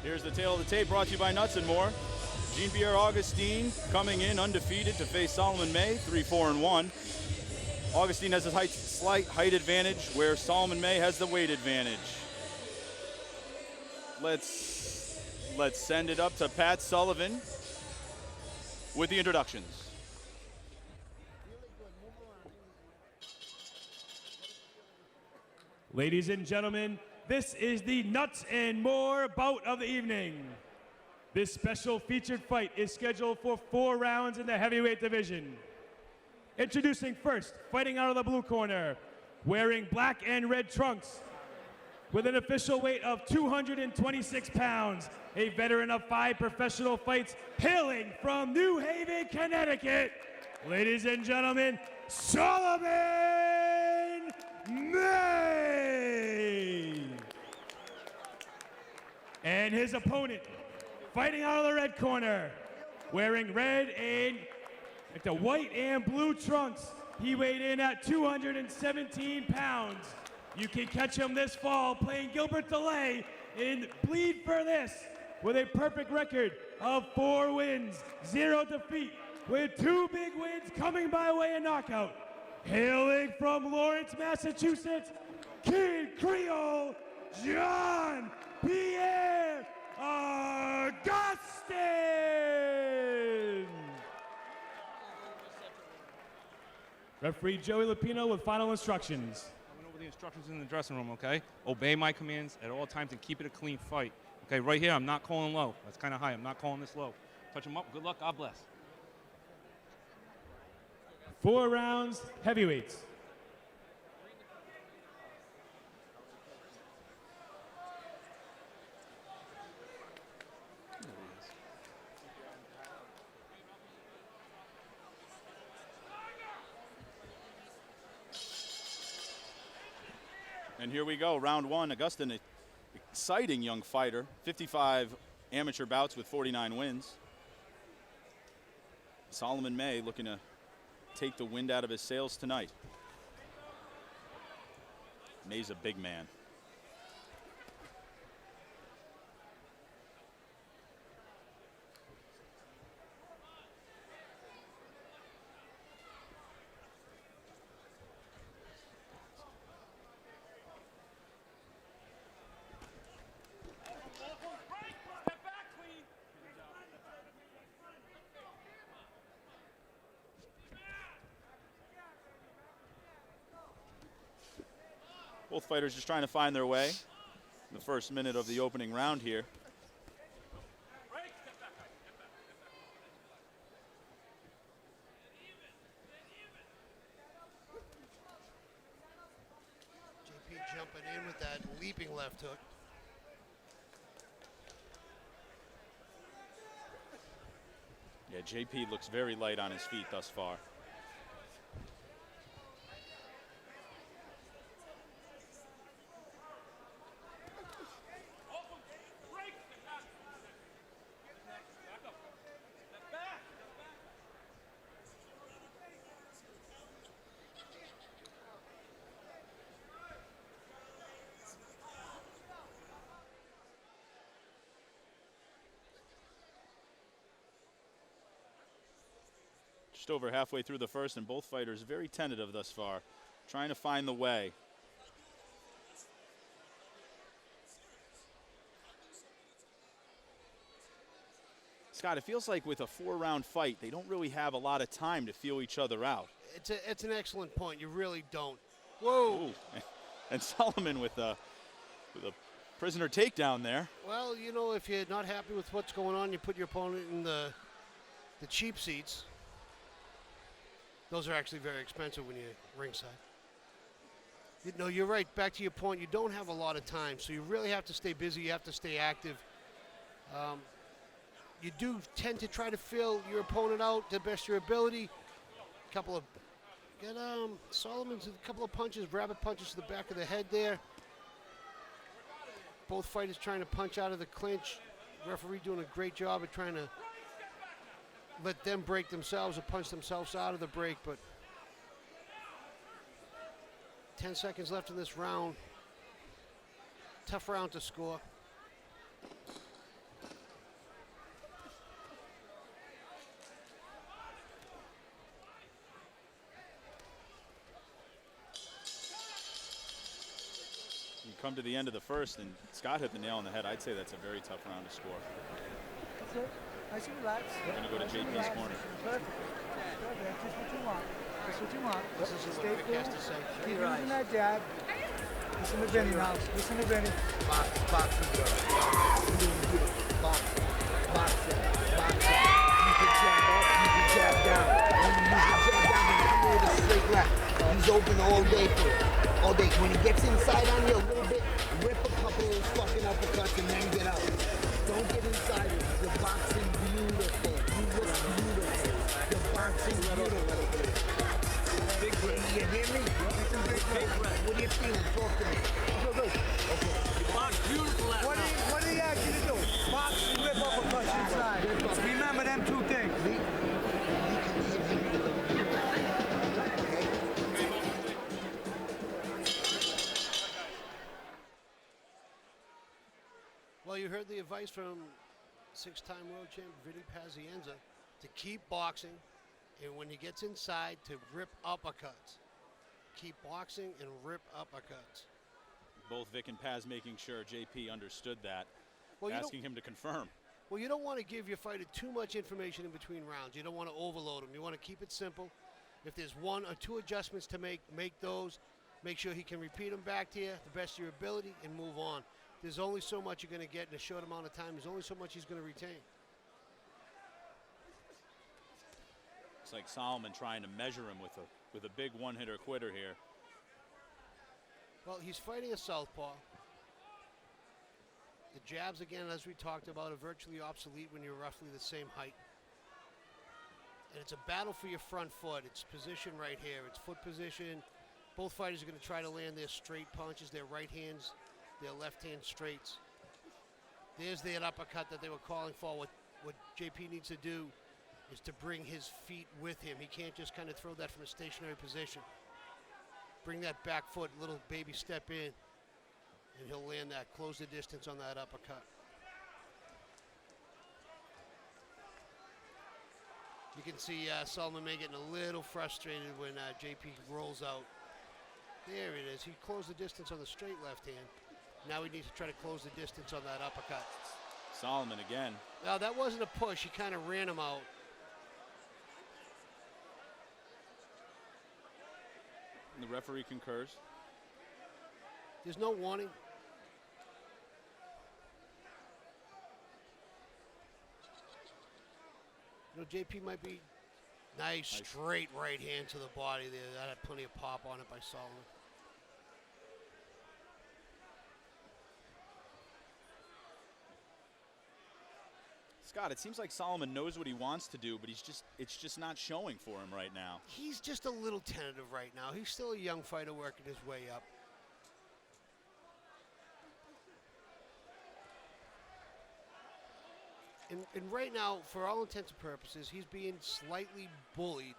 Here's the tail of the tape brought to you by Nuts and More. Jean-Pierre Augustin coming in undefeated to face Solomon May, 3-4-1. Augustin has a slight height advantage where Solomon May has the weight advantage. Let's send it up to Pat Sullivan with the introductions. Ladies and gentlemen, this is the Nuts and More bout of the evening. This special featured fight is scheduled for 4 rounds in the heavyweight division. Introducing first, fighting out of the blue corner, wearing black and red trunks, with an official weight of 226 pounds, a veteran of 5 professional fights, hailing from New Haven, Connecticut. Ladies and gentlemen, Solomon May! And his opponent, fighting out of the red corner, wearing red and the white and blue trunks. He weighed in at 217 pounds. You can catch him this fall playing Gilbert DeLay in Bleed for This with a perfect record of 4 wins, 0 defeat, with 2 big wins coming by way of knockout. Hailing from Lawrence, Massachusetts, Kid Creole, Jean-Pierre Augustin! Referee Joey Lupino with final instructions. I went over the instructions in the dressing room, okay? Obey my commands at all times and keep it a clean fight. Okay, right here, I'm not calling low. That's kind of high. I'm not calling this low. Touch him up. Good luck. God bless. 4 rounds, heavyweights. And here we go, round 1. Augustin, an exciting young fighter, 55 amateur bouts with 49 wins. Solomon May looking to take the wind out of his sails tonight. May's a big man. Both fighters just trying to find their way in the first minute of the opening round here. JP jumping in with that leaping left hook. Yeah, JP looks very light on his feet thus far. Just over halfway through the first, and both fighters very tentative thus far, trying to find the way. Scott, it feels like with a 4-round fight, they don't really have a lot of time to feel each other out. It's an excellent point. You really don't. Whoa! Ooh. And Solomon with a prisoner takedown there. Well, you know, if you're not happy with what's going on, you put your opponent in the cheap seats. Those are actually very expensive when you're ringside. No, you're right. Back to your point, you don't have a lot of time, so you really have to stay busy. You have to stay active. You do tend to try to feel your opponent out to the best of your ability. Solomon's a couple of punches, rabbit punches to the back of the head there. Both fighters trying to punch out of the clinch. Referee doing a great job of trying to let them break themselves or punch themselves out of the break, but 10 seconds left in this round. Tough round to score. come to the end of the first, and Scott hit the nail on the head. I'd say that's a very tough round to score. That's it. Nice and relaxed. We're going to go to JP's corner. Perfect. Perfect. Just what you want. Just what you want. This is Stay what Rick has cool. to say. Keep using that jab. Listen to Benny now. Listen to Benny. Box, box, box, box, box. You can jab up, you can jab down. When you use the jab down, you come with a straight left. He's open all day for it. All day. When he gets inside on you a little bit, rip a couple of those fucking uppercuts and then get out. Don't get inside it. You're boxing beautiful. You look beautiful. You're boxing beautiful. Big breath. You hear me? What do you feel? Talk to me. Go. Okay. You box beautiful at What do you ask you to do? Box and rip uppercuts inside. Remember them two things. Well, you heard the advice from six-time world champ Vinny Pazienza to keep boxing, and when he gets inside, to rip uppercuts. Keep boxing and rip uppercuts. Both Vic and Paz making sure JP understood that, Well, asking him to confirm. Well, you don't want to give your fighter too much information in between rounds. You don't want to overload him. You want to keep it simple. If there's one or two adjustments to make those. Make sure he can repeat them back to you the best of your ability and move on. There's only so much you're going to get in a short amount of time. There's only so much he's going to retain. It's like Solomon trying to measure him with a big one-hitter quitter here. Well, he's fighting a southpaw. The jabs, again, as we talked about, are virtually obsolete when you're roughly the same height. And it's a battle for your front foot. It's position right here. It's foot position. Both fighters are going to try to land their straight punches, their right hands, their left hand straights. There's that uppercut that they were calling for. What JP needs to do is to bring his feet with him. He can't just kind of throw that from a stationary position. Bring that back foot, little baby step in, and he'll land that, close the distance on that uppercut. You can see Solomon May getting a little frustrated when JP rolls out. There it is. He closed the distance on the straight left hand. Now he needs to try to close the distance on that uppercut. Solomon again. Now that wasn't a push. He kind of ran him out. And the referee concurs. There's no warning. You know, JP might be nice, straight right hand to the body there. That had plenty of pop on it by Solomon. Scott, it seems like Solomon knows what he wants to do, but it's just not showing for him right now. He's just a little tentative right now. He's still a young fighter working his way up. And right now, for all intents and purposes, he's being slightly bullied.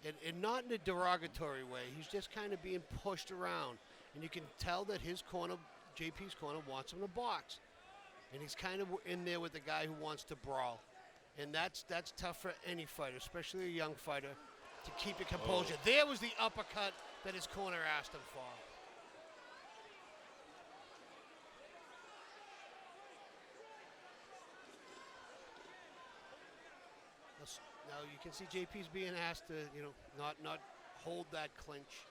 And not in a derogatory way. He's just kind of being pushed around. And you can tell that his corner, JP's corner, wants him to box. And he's kind of in there with the guy who wants to brawl. And that's tough for any fighter, especially a young fighter, to keep your composure. Oh. There was the uppercut that his corner asked him for. Now you can see JP's being asked to, not hold that clinch.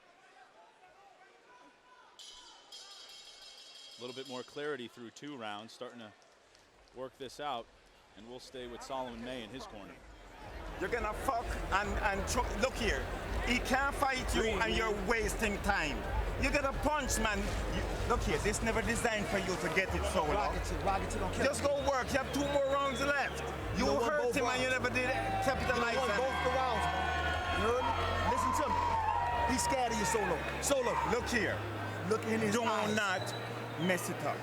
A little bit more clarity through 2 rounds, starting to work this out, and we'll stay with Solomon May in his corner. You're gonna fuck and look here. He can't fight you and you're wasting time. You gotta punch, man. Look here, this never designed for you to get it so long. Just go work. You have 2 more rounds left. You hurt him and you never did capitalize on it. Both the rounds. You heard me? Listen to me. He's scared of you, Solo. Solo, look here. Look in his eyes. Do not mess it up.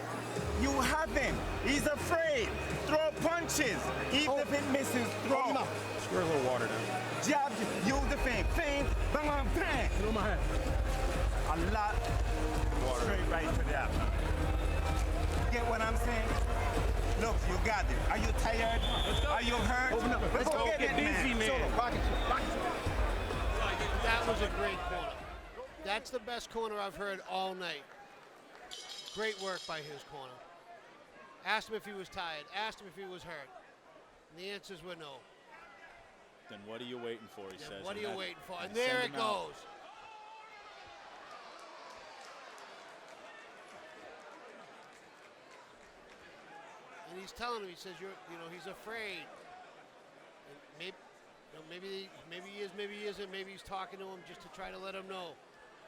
You have him. He's afraid. Throw punches. Even if it misses, throw. Squirt a little water down. Jab, use the feint. Feint, bang, bang, bang. Get on my head. A lot. Water. Straight right to the abdomen. Get what I'm saying? Look, you got it. Are you tired? Let's go. Are you hurt? Open up. Let's go. Get it, man. Solo, rocket. That was a great corner. That's the best corner I've heard all night. Great work by his corner. Asked him if he was tired. Asked him if he was hurt. And the answers were no. Then what are you waiting for, he says. What are you waiting for? And and there send it him out. goes. And he's telling him, he says, he's afraid. And maybe he is, maybe he isn't. Maybe he's talking to him just to try to let him know.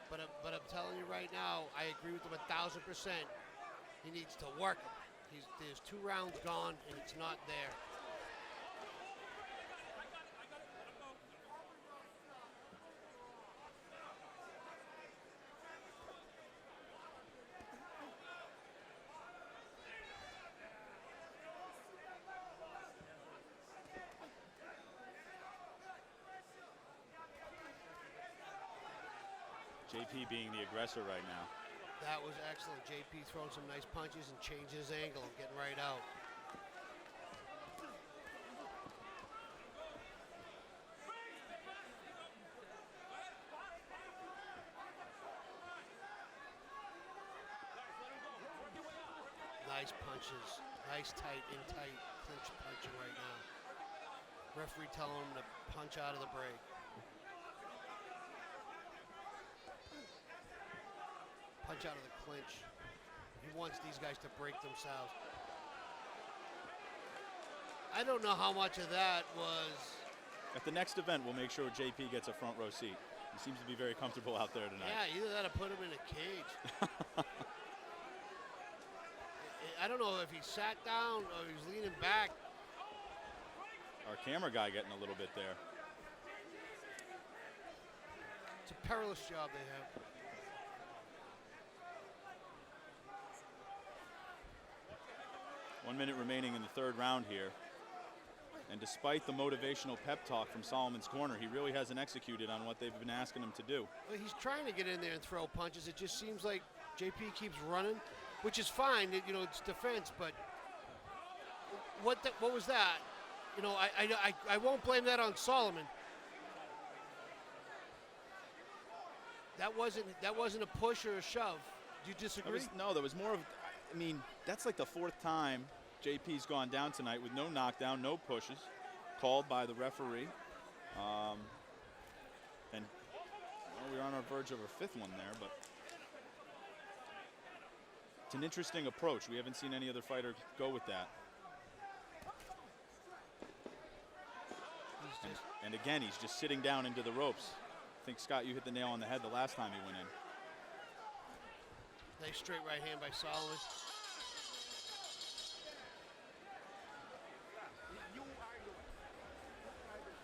But I'm telling you right now, I agree with him 1,000%. He needs to work him. There's 2 rounds gone, and it's not there. JP being the aggressor right now. That was excellent. JP throwing some nice punches and changing his angle and getting right out. Nice punches. Nice tight, in tight clinch punching right now. Referee telling him to punch out of the break. Punch out of the clinch. He wants these guys to break themselves. I don't know how much of that was. At the next event, we'll make sure JP gets a front row seat. He seems to be very comfortable out there tonight. Yeah, either that or put him in a cage. I don't know if he sat down or he was leaning back. Our camera guy getting a little bit there. It's a perilous job they have. One minute remaining in the third round here. And despite the motivational pep talk from Solomon's corner, he really hasn't executed on what they've been asking him to do. Well, he's trying to get in there and throw punches. It just seems like JP keeps running, which is fine. It's defense, but what was that? I won't blame that on Solomon. That wasn't a push or a shove. Do you disagree? There was more of, that's like the 4th time JP's gone down tonight with no knockdown, no pushes, called by the referee. We're on our verge of our 5th one there, but it's an interesting approach. We haven't seen any other fighter go with that. And again, he's just sitting down into the ropes. I think, Scott, you hit the nail on the head the last time he went in. Nice straight right hand by Solomon.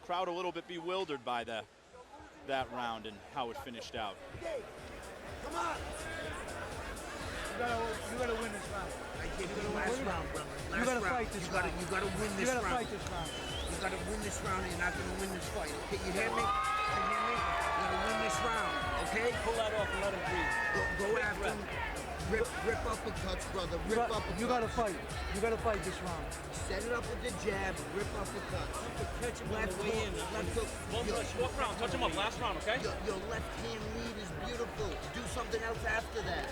Crowd a little bit bewildered by that round and how it finished out. Come on! You gotta win this round. I gave you the last round, brother. You gotta fight this round. You gotta win this round. You gotta fight this round. You gotta win this round, and you're not gonna win this fight. Okay, you hear me? You hear me? You gotta win this round. Okay? Pull that off and let him breathe. Go after him. Rip uppercuts, brother. Rip uppercuts. You gotta fight. You gotta fight this round. Set it up with the jab. Rip uppercuts. Catch him on the way in. Left hook. Walk around. Touch him up. Last round, okay? Your left hand lead is beautiful. Do something else after that.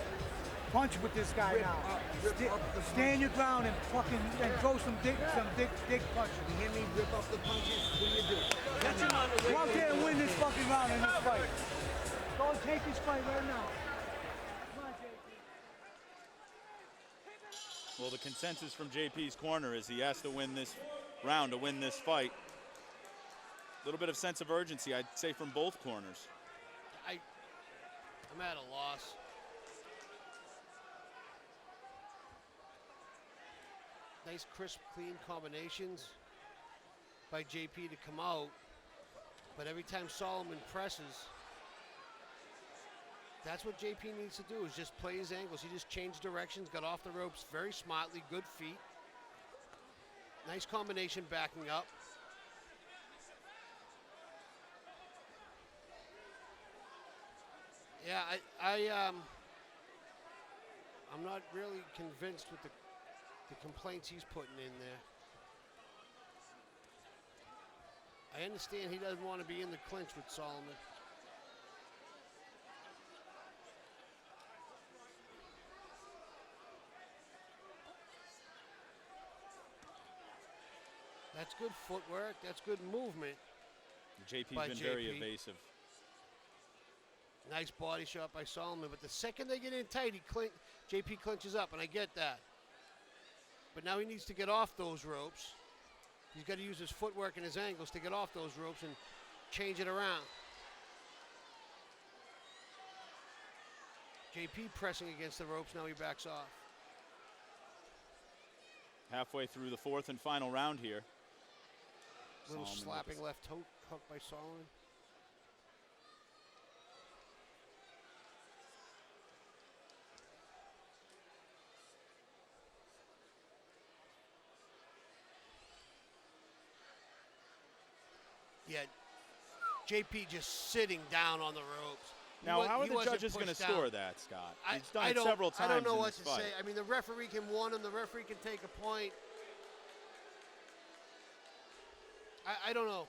Punch with this guy now. Stand your ground and throw some dig punches. You hear me? Rip up the punches. What do you do? Catch him on the way. Go out there and win this fucking round in this fight. Go and take this fight right now. Come on, JP. Well, the consensus from JP's corner is he has to win this round to win this fight. A little bit of sense of urgency, I'd say, from both corners. I'm at a loss. Nice, crisp, clean combinations by JP to come out. But every time Solomon presses, that's what JP needs to do, is just play his angles. He just changed directions, got off the ropes very smartly, good feet. Nice combination backing up. Yeah, I'm not really convinced with the complaints he's putting in there. I understand he doesn't want to be in the clinch with Solomon. That's good footwork. That's good movement. JP's by been very JP. evasive. Nice body shot by Solomon, but the second they get in tight, JP clinches up, and I get that. But now he needs to get off those ropes. He's got to use his footwork and his angles to get off those ropes and change it around. JP pressing against the ropes, now he backs off. Halfway through the fourth and final round here. Little Solomon slapping with left hook by Solomon. Yeah, JP just sitting down on the ropes. Now, how are He the wasn't judges going to pushed down. score that, Scott? He's done I it don't- several times I don't know in what this to fight. say. I mean, the referee can warn him. The referee can take a point. I don't know.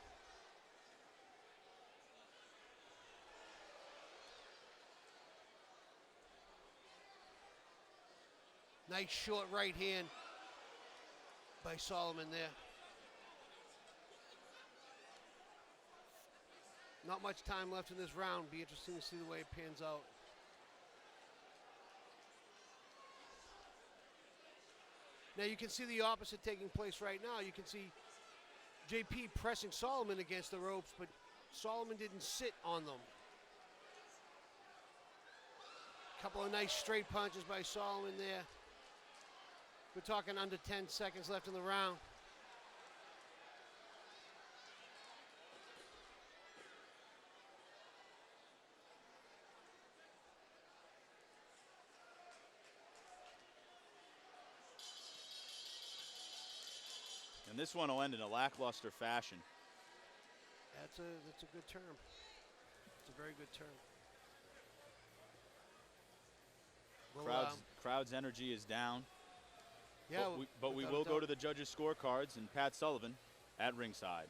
Nice short right hand by Solomon there. Not much time left in this round. Be interesting to see the way it pans out. Now you can see the opposite taking place right now. You can see JP pressing Solomon against the ropes, but Solomon didn't sit on them. Couple of nice straight punches by Solomon there. We're talking under 10 seconds left in the round. And this one will end in a lackluster fashion. That's a good term. It's a very good term. Well, Crowd's energy is down. yeah, But we without a will go doubt. to the judges' scorecards and Pat Sullivan at ringside.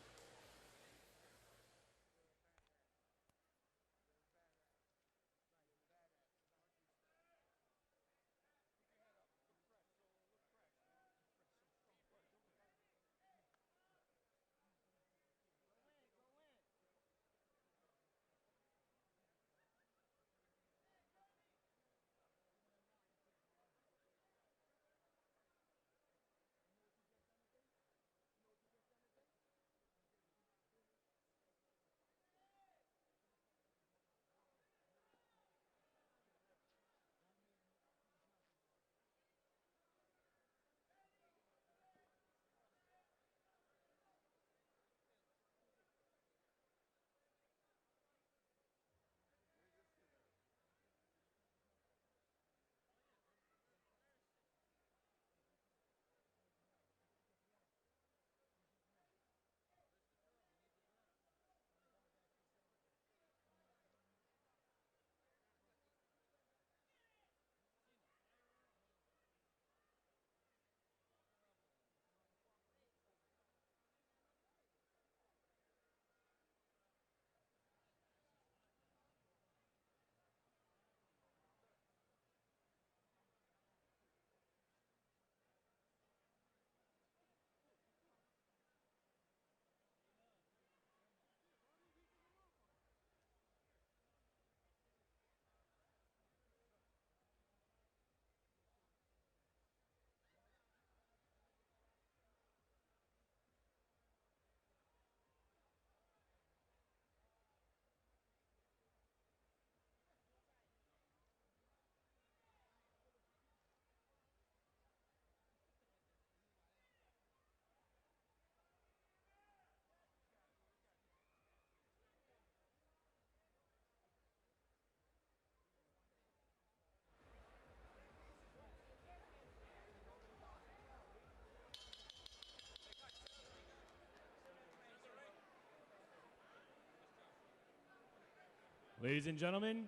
Ladies and gentlemen,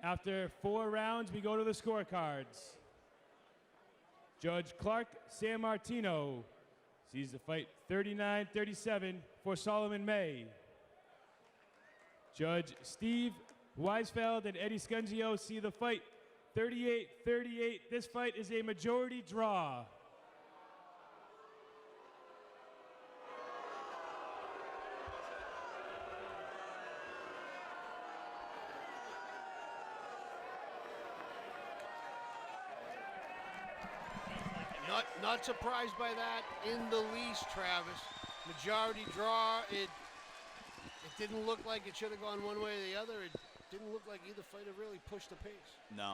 after 4 rounds, we go to the scorecards. Judge Clark San Martino sees the fight 39-37 for Solomon MAYE. Judge Steve Weisfeld and Eddie Scungio see the fight 38-38. This fight is a majority draw. Not surprised by that in the least, Travis. Majority draw. It didn't look like it should have gone one way or the other. It didn't look like either fighter really pushed the pace. No,